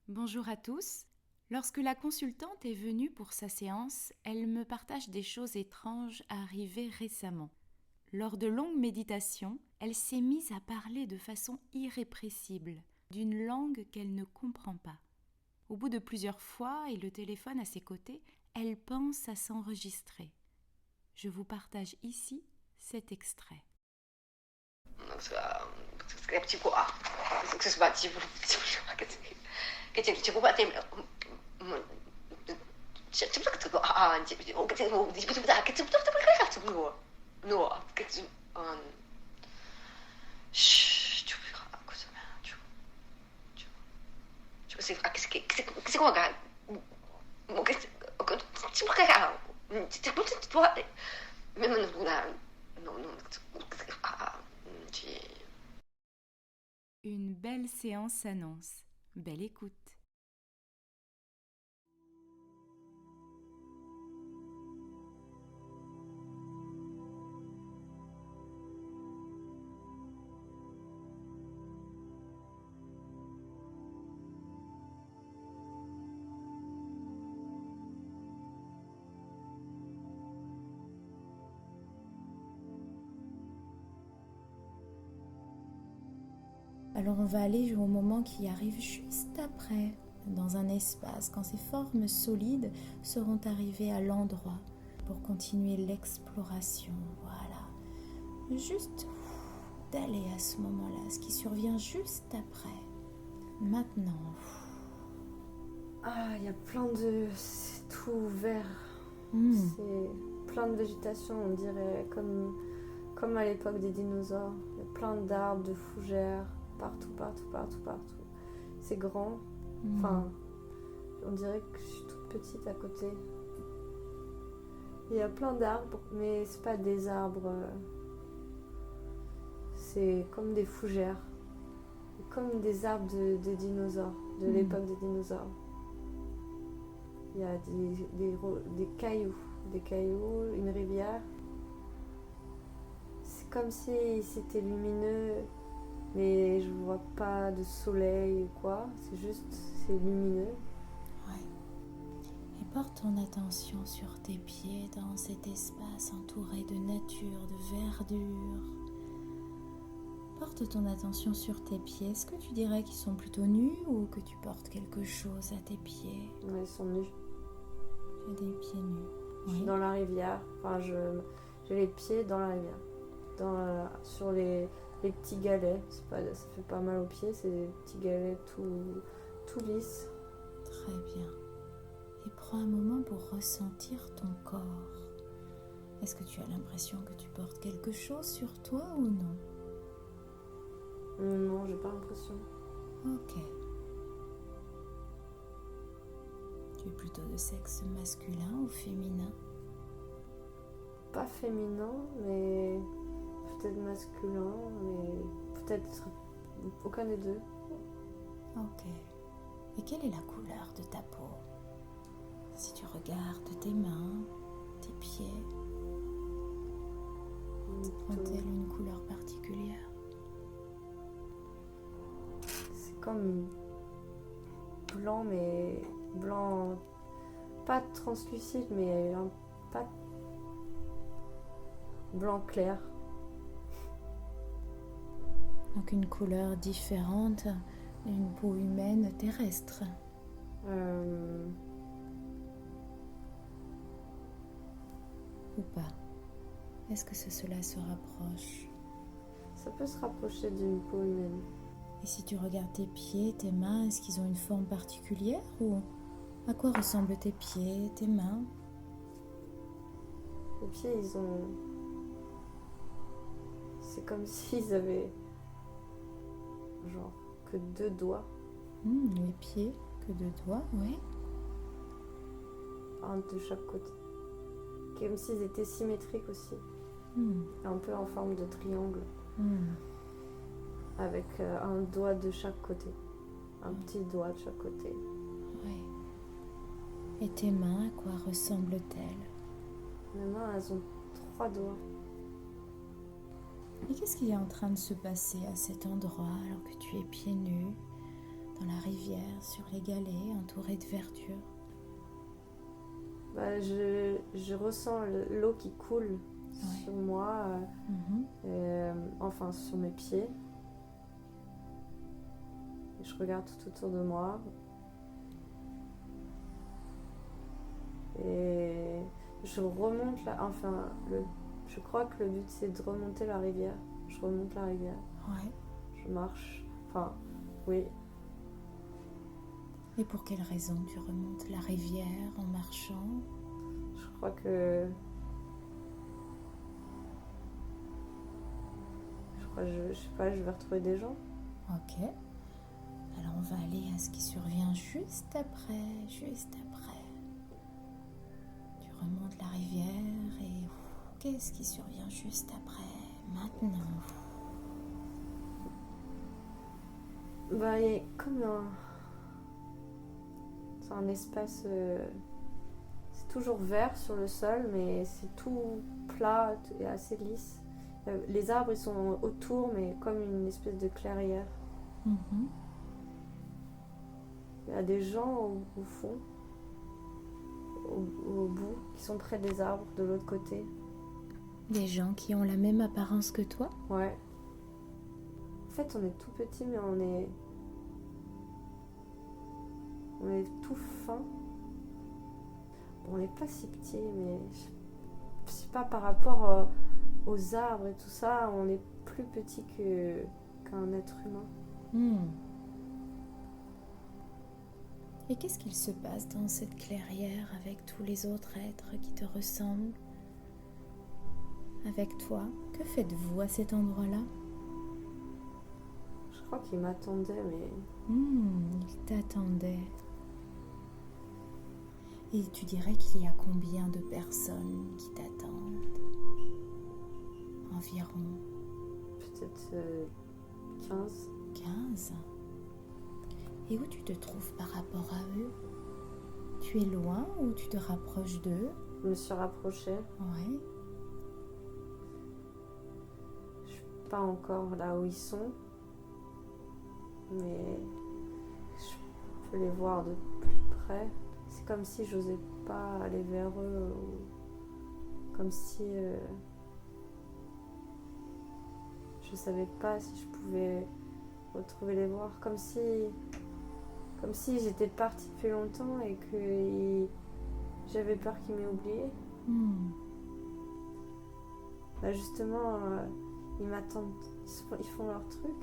Bonjour à tous. Lorsque la consultante est venue pour sa séance, elle me partage des choses étranges arrivées récemment. Lors de longues méditations, elle s'est mise à parler de façon irrépressible, d'une langue qu'elle ne comprend pas. Au bout de plusieurs fois et le téléphone à ses côtés, elle pense à s'enregistrer. Je vous partage ici cet extrait. Une belle séance s'annonce. Belle écoute. Alors on va aller au moment qui arrive juste après, dans un espace, quand ces formes solides seront arrivées à l'endroit pour continuer l'exploration. Voilà. Juste d'aller à ce moment-là, ce qui survient juste après. Maintenant. Ah, il y a plein de... C'est tout vert. C'est plein de végétation, on dirait, comme à l'époque des dinosaures. Il y a plein d'arbres, de fougères, partout. C'est grand. Enfin, on dirait que je suis toute petite à côté. Il y a plein d'arbres, mais c'est pas des arbres. C'est comme des fougères. Comme des arbres des dinosaures, de l'époque des dinosaures. Il y a des cailloux, une rivière. C'est comme si c'était lumineux, mais je vois pas de soleil ou quoi. C'est lumineux. Et porte ton attention sur tes pieds dans cet espace entouré de nature, de verdure. Porte ton attention sur tes pieds. Est-ce que tu dirais qu'ils sont plutôt nus ou que tu portes quelque chose à tes pieds? Ouais, ils sont nus. Tu as des pieds nus. Je suis dans la rivière. Enfin, j'ai les pieds dans la rivière. Sur les petits galets. Ça fait pas mal aux pieds. C'est des petits galets tout lisses. Très bien. Et prends un moment pour ressentir ton corps. Est-ce que tu as l'impression que tu portes quelque chose sur toi ou non? Non, j'ai pas l'impression. Ok. Tu es plutôt de sexe masculin ou féminin? Pas féminin, mais peut-être masculin, mais peut-être aucun des deux. Ok. Et quelle est la couleur de ta peau? Si tu regardes tes mains, tes pieds, ont-elles une couleur particulière? C'est comme blanc, mais blanc, pas translucide, mais pas blanc clair. Donc une couleur différente d'une peau humaine terrestre. Ou pas? Est-ce que cela se rapproche? Ça peut se rapprocher d'une peau humaine. Et si tu regardes tes pieds, tes mains, est-ce qu'ils ont une forme particulière ou à quoi ressemblent tes pieds, tes mains? Les pieds, ils ont... C'est comme s'ils avaient genre que 2 doigts. Les pieds, que 2 doigts, oui. Un de chaque côté. Comme s'ils étaient symétriques aussi. Un peu en forme de triangle. Avec un doigt de chaque côté. Un petit doigt de chaque côté. Oui. Et tes mains, à quoi ressemblent-elles? Mes mains, elles ont 3 doigts. Et qu'est-ce qui est en train de se passer à cet endroit alors que tu es pieds nus dans la rivière, sur les galets, entourés de verdure. Je ressens l'eau qui coule sur moi, enfin sur mes pieds. Et je regarde tout autour de moi. Et je remonte je crois que le but c'est de remonter la rivière. Je remonte la rivière. Ouais. Je marche. Enfin, oui. Et pour quelle raison tu remontes la rivière en marchant? Je crois que... je sais pas, je vais retrouver des gens. Ok. Alors on va aller à ce qui survient juste après. Tu remontes la rivière et qu'est-ce qui survient juste après? Maintenant. Il y a comme c'est un espace... c'est toujours vert sur le sol, mais c'est tout plat et assez lisse. Les arbres, ils sont autour, mais comme une espèce de clairière. Il y a des gens au fond, au bout, qui sont près des arbres, de l'autre côté. Des gens qui ont la même apparence que toi? Ouais. En fait, on est tout petit, mais on est tout fin. On n'est pas si petit, mais je sais pas, par rapport aux arbres et tout ça, on est plus petit qu'un être humain. Et qu'est-ce qu'il se passe dans cette clairière avec tous les autres êtres qui te ressemblent? Avec toi, que faites-vous à cet endroit-là? Je crois qu'il m'attendait, mais... Il t'attendait. Et tu dirais qu'il y a combien de personnes qui t'attendent? Environ? Peut-être 15. 15? Et où tu te trouves par rapport à eux? Tu es loin ou tu te rapproches d'eux? Je me suis rapprochée. Ouais. Je suis pas encore là où ils sont, mais je peux les voir de plus près. C'est comme si j'osais pas aller vers eux, ou comme si je savais pas si je pouvais retrouver les voir, comme si j'étais partie depuis longtemps et que j'avais peur qu'ils m'aient oubliée. Justement, ils m'attendent, ils font leur truc,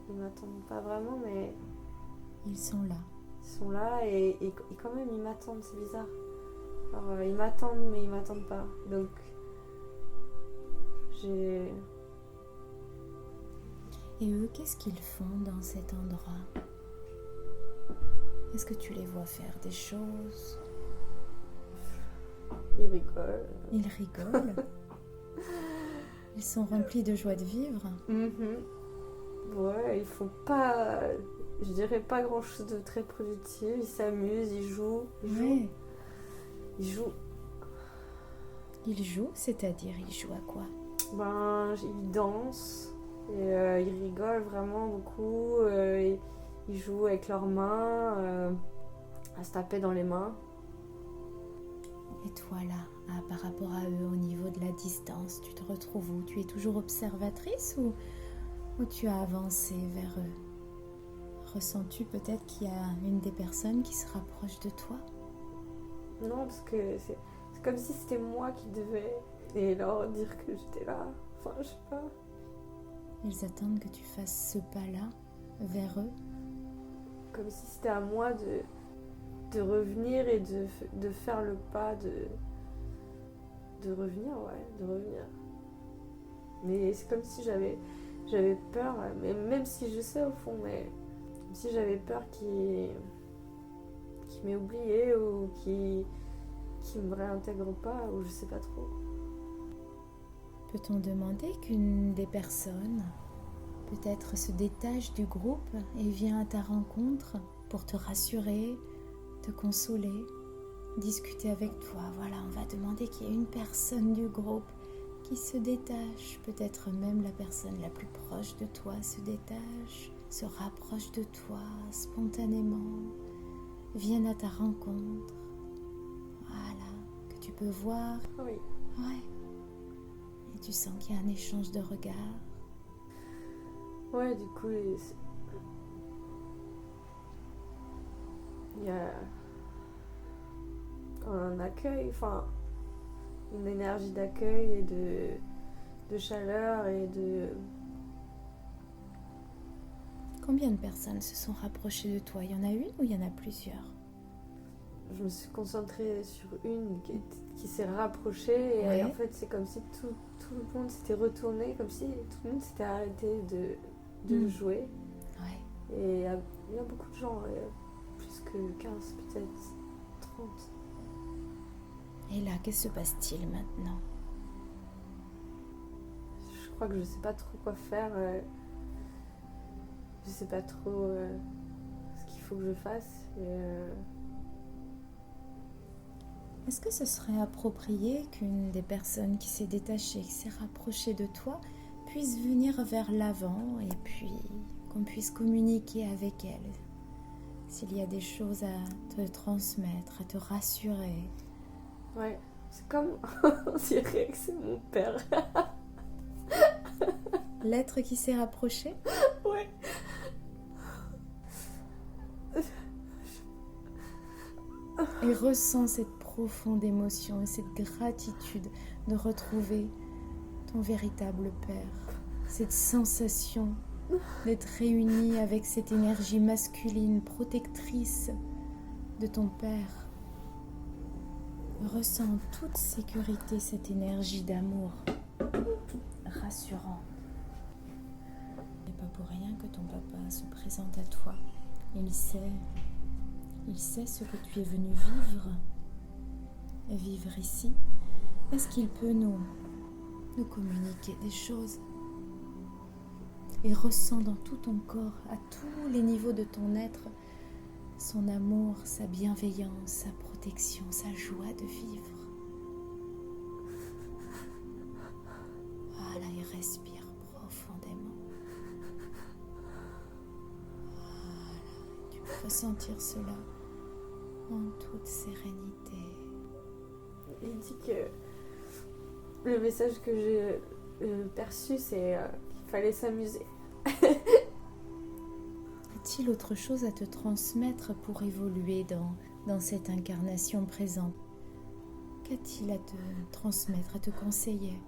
ils m'attendent pas vraiment, mais ils sont là. Ils sont là et quand même ils m'attendent, c'est bizarre. Alors, ils m'attendent mais ils m'attendent pas. Donc j'ai... Et eux, qu'est-ce qu'ils font dans cet endroit? Est-ce que tu les vois faire des choses? Ils rigolent. Ils rigolent? Ils sont remplis de joie de vivre? Ouais, ils font pas... Je dirais pas grand chose de très productif. Ils s'amusent, ils jouent. Ouais. Ils jouent. Ils jouent, c'est-à-dire ils jouent à quoi? Ils dansent. Et ils rigolent vraiment beaucoup. Ils jouent avec leurs mains, à se taper dans les mains. Et toi là, par rapport à eux, au niveau de la distance, tu te retrouves où? Tu es toujours observatrice ou tu as avancé vers eux? Ressens-tu peut-être qu'il y a une des personnes qui se rapproche de toi? Non, parce que c'est comme si c'était moi qui devais et leur dire que j'étais là. Enfin, je sais pas. Ils attendent que tu fasses ce pas-là vers eux? Comme si c'était à moi de revenir et de faire le pas de revenir, de revenir. Mais c'est comme si j'avais peur, mais même si je sais au fond, mais comme si j'avais peur qu'ils m'aient oublié ou qu'ils me réintègrent pas, ou je sais pas trop. Peut-on demander qu'une des personnes peut-être se détache du groupe et vient à ta rencontre pour te rassurer, te consoler, discuter avec toi? Voilà, on va demander qu'il y ait une personne du groupe qui se détache, peut-être même la personne la plus proche de toi se détache se rapprochent de toi spontanément, viennent à ta rencontre. Voilà, que tu peux voir. Oui. Ouais. Et tu sens qu'il y a un échange de regards. Ouais, du coup, il y a un accueil, enfin, une énergie d'accueil et de chaleur et de... Combien de personnes se sont rapprochées de toi? Il y en a une ou il y en a plusieurs? Je me suis concentrée sur une qui s'est rapprochée et Ouais. en fait c'est comme si tout le monde s'était retourné, comme si tout le monde s'était arrêté de jouer. Ouais. Et il y a beaucoup de gens, plus que 15 peut-être, 30. Et là, qu'est-ce qui se passe-t-il maintenant? Je crois que je sais pas trop quoi faire. Je sais pas trop ce qu'il faut que je fasse. Est-ce que ce serait approprié qu'une des personnes qui s'est détachée, qui s'est rapprochée de toi, puisse venir vers l'avant et puis qu'on puisse communiquer avec elle? S'il y a des choses à te transmettre, à te rassurer. Ouais, c'est comme... On dirait que c'est mon père. L'être qui s'est rapproché? Ouais. Et ressens cette profonde émotion et cette gratitude de retrouver ton véritable père. Cette sensation d'être réunie avec cette énergie masculine protectrice de ton père. Ressens en toute sécurité cette énergie d'amour rassurante. Ce n'est pas pour rien que ton papa se présente à toi. Il sait ce que tu es venu vivre ici. Est-ce qu'il peut nous communiquer des choses? Et ressens dans tout ton corps, à tous les niveaux de ton être, son amour, sa bienveillance, sa protection, sa joie de vivre. Voilà, et respire profondément. Voilà, tu peux ressentir cela en toute sérénité. Il dit que le message que j'ai perçu, c'est qu'il fallait s'amuser. A-t-il autre chose à te transmettre pour évoluer dans cette incarnation présente? Qu'a-t-il à te transmettre, à te conseiller?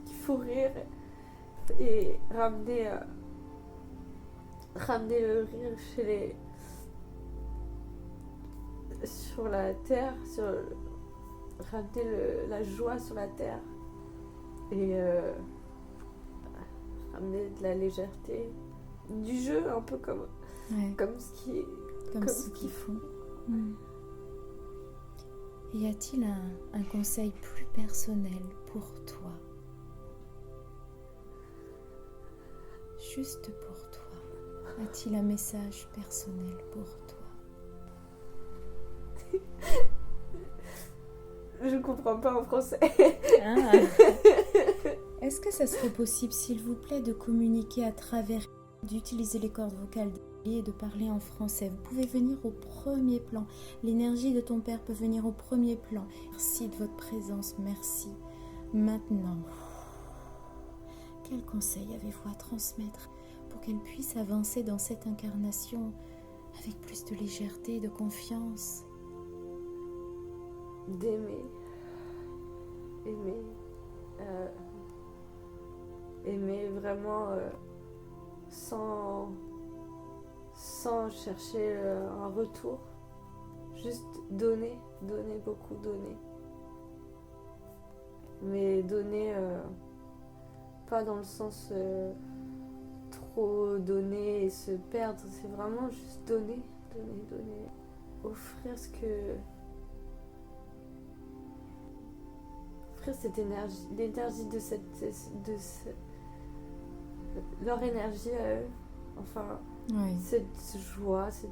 Il faut rire et ramener le rire sur la terre, ramener la joie sur la terre et ramener de la légèreté, du jeu un peu comme ce qu'ils font. Y a-t-il un conseil plus personnel pour toi? Juste pour toi. A-t-il un message personnel pour toi? Je comprends pas en français. Ah. Est-ce que ça serait possible, s'il vous plaît, de communiquer à travers, d'utiliser les cordes vocales et de parler en français? Vous pouvez venir au premier plan. L'énergie de ton père peut venir au premier plan. Merci de votre présence, merci. Maintenant, quel conseil avez-vous à transmettre pour qu'elle puisse avancer dans cette incarnation avec plus de légèreté et de confiance? D'aimer vraiment sans chercher un retour, juste donner, beaucoup donner, mais donner pas dans le sens trop donner et se perdre, c'est vraiment juste donner, offrir cette énergie, l'énergie leur énergie à eux, enfin, oui. cette joie, ce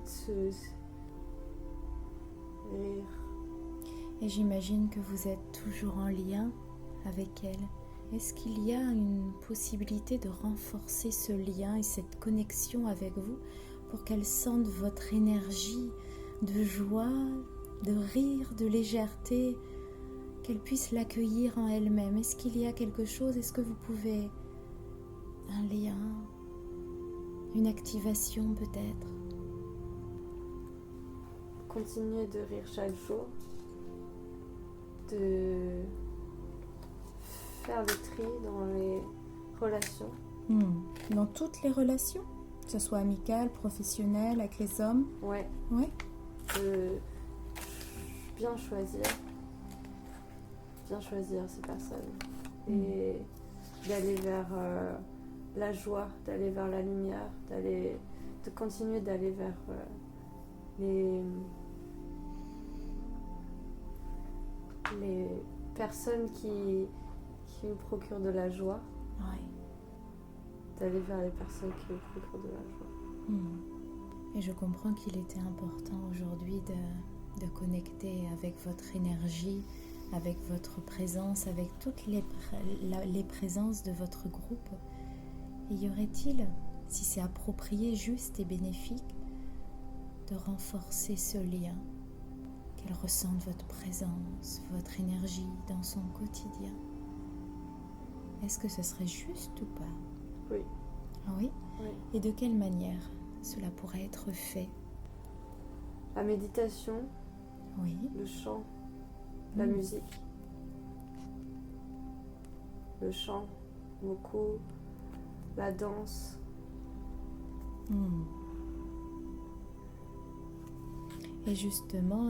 rire. Et j'imagine que vous êtes toujours en lien avec elle est-ce qu'il y a une possibilité de renforcer ce lien et cette connexion avec vous pour qu'elle sente votre énergie de joie, de rire, de légèreté, qu'elle puisse l'accueillir en elle-même? Est-ce qu'il y a quelque chose? Est-ce que vous pouvez... un lien, une activation peut-être? Continuer de rire chaque jour, de faire le tri dans les relations. Dans toutes les relations, que ce soit amicales, professionnelles, avec les hommes? Ouais. Ouais. De bien choisir ces personnes et d'aller vers la joie, d'aller vers la lumière, de continuer d'aller vers les personnes qui me procurent de la joie. Ouais. D'aller vers les personnes qui me procurent de la joie. Et je comprends qu'il était important aujourd'hui de connecter avec votre énergie, avec votre présence, avec toutes les présences de votre groupe. Et y aurait-il, si c'est approprié, juste et bénéfique, de renforcer ce lien, qu'elle ressente votre présence, votre énergie dans son quotidien? Est-ce que ce serait juste ou pas? Oui. Oui? Oui. Et de quelle manière cela pourrait être fait? La méditation, oui. Le chant, la musique. Le chant, beaucoup, la danse. Et justement,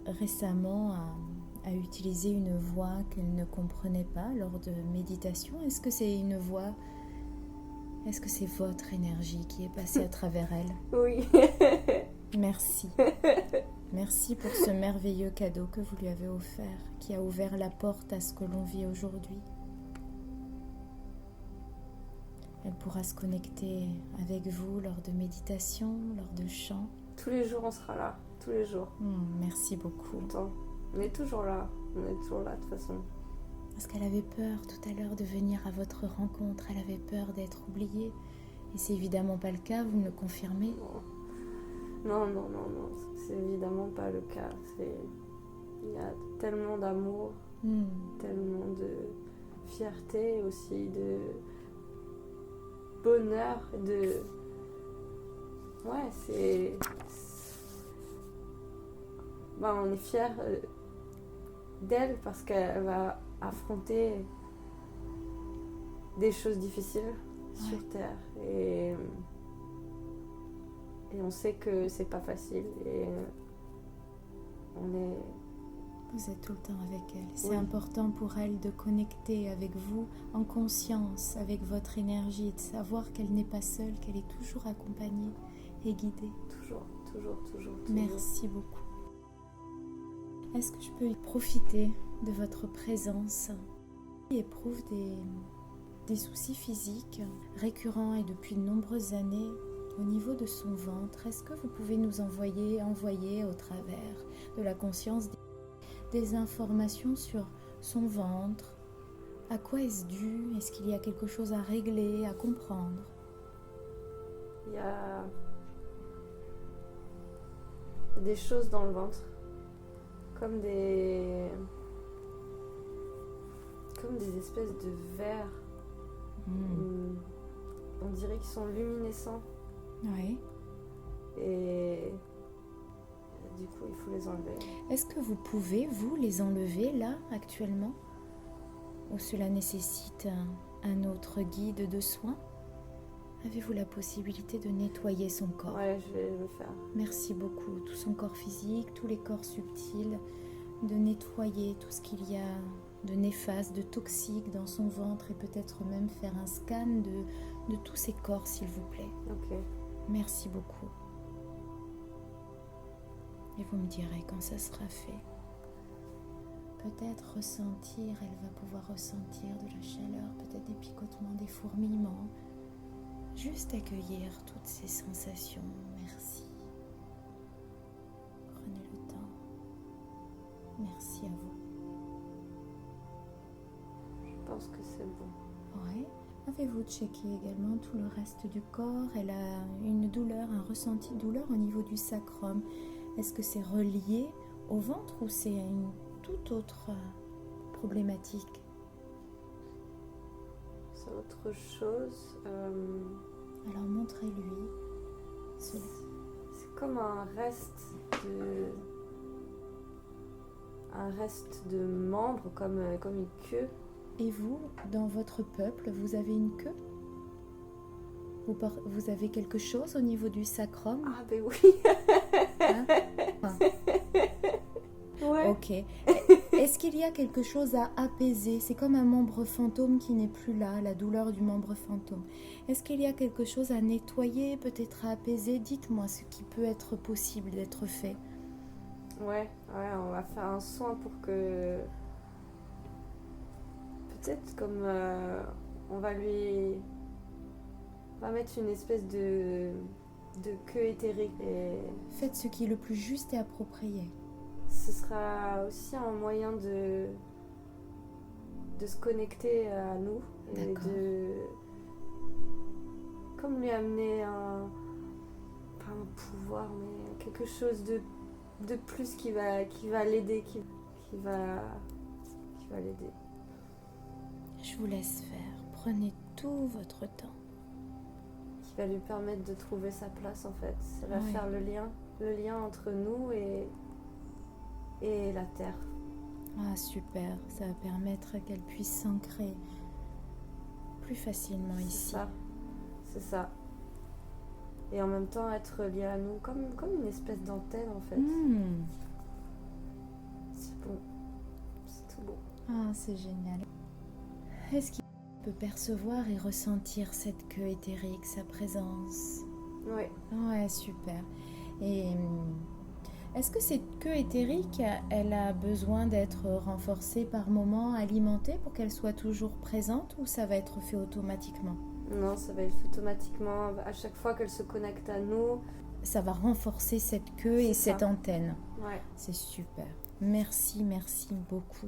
récemment a utilisé une voix qu'elle ne comprenait pas lors de méditation. Est-ce que c'est une voix, est-ce que c'est votre énergie qui est passée à travers elle? Oui. Merci. Merci pour ce merveilleux cadeau que vous lui avez offert, qui a ouvert la porte à ce que l'on vit aujourd'hui. Elle pourra se connecter avec vous lors de méditation, lors de chant. Tous les jours, on sera là. Tous les jours. Merci beaucoup. Tout le temps. On est toujours là. On est toujours là, de toute façon. Parce qu'elle avait peur tout à l'heure de venir à votre rencontre. Elle avait peur d'être oubliée. Et c'est évidemment pas le cas, vous me le confirmez? Non. C'est évidemment pas le cas. Il y a tellement d'amour, tellement de fierté aussi, de bonheur, Ouais, c'est... on est fiers d'elle parce qu'elle va affronter des choses difficiles sur Terre. Et on sait que c'est pas facile. Et Vous êtes tout le temps avec elle. C'est important pour elle de connecter avec vous en conscience, avec votre énergie, et de savoir qu'elle n'est pas seule, qu'elle est toujours accompagnée et guidée. Toujours. Merci beaucoup. Est-ce que je peux profiter de votre présence? Elle éprouve des soucis physiques récurrents et depuis de nombreuses années au niveau de son ventre. Est-ce que vous pouvez nous envoyer au travers de la conscience des informations sur son ventre? À quoi est-ce dû? Est-ce qu'il y a quelque chose à régler, à comprendre? Il y a des choses dans le ventre, comme des espèces de vers. On dirait qu'ils sont luminescents. Oui. Et du coup, il faut les enlever. Est-ce que vous pouvez, vous, les enlever là, actuellement? Ou cela nécessite un autre guide de soins? Avez-vous la possibilité de nettoyer son corps? Ouais, je vais le faire. Merci beaucoup. Tout son corps physique, tous les corps subtils, de nettoyer tout ce qu'il y a de néfaste, de toxique dans son ventre et peut-être même faire un scan de tous ses corps, s'il vous plaît. Ok. Merci beaucoup. Et vous me direz quand ça sera fait. Peut-être ressentir, elle va pouvoir ressentir de la chaleur, peut-être des picotements, des fourmillements. Juste accueillir toutes ces sensations. Merci. Prenez le temps. Merci à vous. pense que c'est bon. Ouais. Avez-vous checké également tout le reste du corps? Elle a une douleur, un ressenti de douleur au niveau du sacrum. Est-ce que c'est relié au ventre ou c'est une toute autre problématique? C'est autre chose. Alors montrez-lui cela. C'est comme un reste de membres, comme une queue. Et vous, dans votre peuple, vous avez une queue? Vous avez quelque chose au niveau du sacrum? Ah ben oui. Hein? Ouais. Ok. Est-ce qu'il y a quelque chose à apaiser? C'est comme un membre fantôme qui n'est plus là, la douleur du membre fantôme. Est-ce qu'il y a quelque chose à nettoyer, peut-être à apaiser? Dites-moi ce qui peut être possible d'être fait. Ouais, on va faire un soin pour que... Peut-être comme on va mettre une espèce de queue éthérique. Et Faites ce qui est le plus juste et approprié. ce sera aussi un moyen de se connecter à nous. Et D'accord. comme lui amener pas un pouvoir, mais quelque chose de plus qui va l'aider, qui va l'aider. Je vous laisse faire. Prenez tout votre temps. Qui va lui permettre de trouver sa place en fait. Ça va Oui. faire le lien entre nous et la terre. Ah super, ça va permettre qu'elle puisse s'ancrer plus facilement ici. C'est ça. Et en même temps être lié à nous comme une espèce d'antenne en fait. C'est bon. C'est tout bon. Ah, c'est génial. Est-ce qu'il peut percevoir et ressentir cette queue éthérique, sa présence? Oui. Ouais, super. Et est-ce que cette queue éthérique, elle a besoin d'être renforcée par moment, alimentée pour qu'elle soit toujours présente ou ça va être fait automatiquement? Non, ça va être fait automatiquement. À chaque fois qu'elle se connecte à nous, ça va renforcer cette queue et cette antenne. Ouais. C'est super. Merci beaucoup.